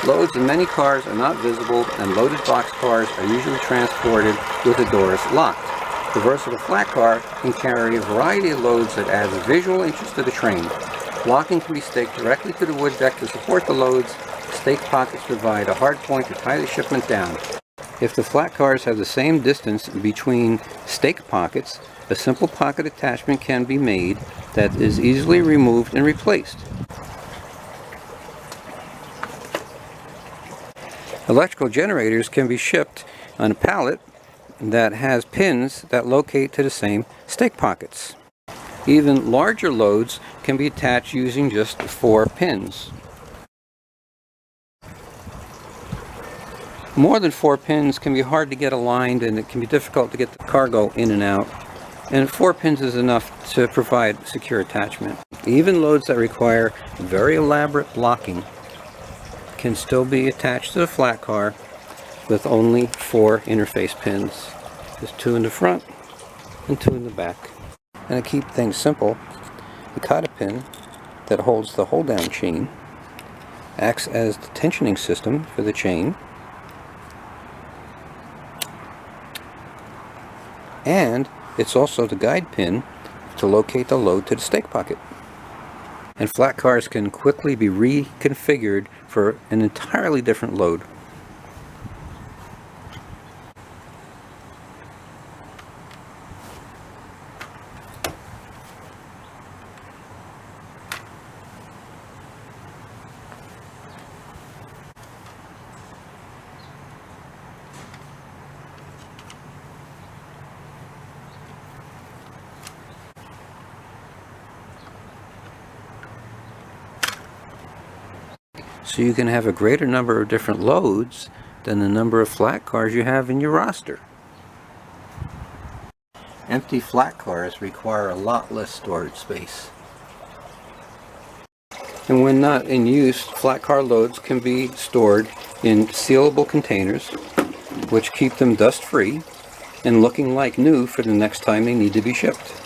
Loads in many cars are not visible, and loaded boxcars are usually transported with the doors locked. The versatile flat car can carry a variety of loads that adds visual interest to the train. Locking can be staked directly to the wood deck to support the loads. Stake pockets provide a hard point to tie the shipment down. If the flat cars have the same distance between stake pockets, a simple pocket attachment can be made that is easily removed and replaced. Electrical generators can be shipped on a pallet that has pins that locate to the same stake pockets. Even larger loads can be attached using just 4 pins. More than 4 pins can be hard to get aligned, and it can be difficult to get the cargo in and out. And 4 pins is enough to provide secure attachment. Even loads that require very elaborate blocking can still be attached to the flat car with only 4 interface pins. There's 2 in the front and 2 in the back. And to keep things simple, the cotta pin that holds the hold down chain acts as the tensioning system for the chain, and it's also the guide pin to locate the load to the stake pocket. And flat cars can quickly be reconfigured for an entirely different load. So you can have a greater number of different loads than the number of flat cars you have in your roster. Empty flat cars require a lot less storage space. And when not in use, flat car loads can be stored in sealable containers, which keep them dust-free and looking like new for the next time they need to be shipped.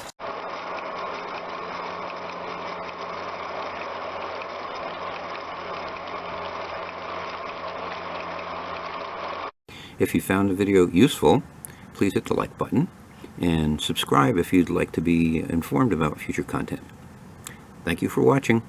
If you found the video useful, please hit the like button and subscribe if you'd like to be informed about future content. Thank you for watching.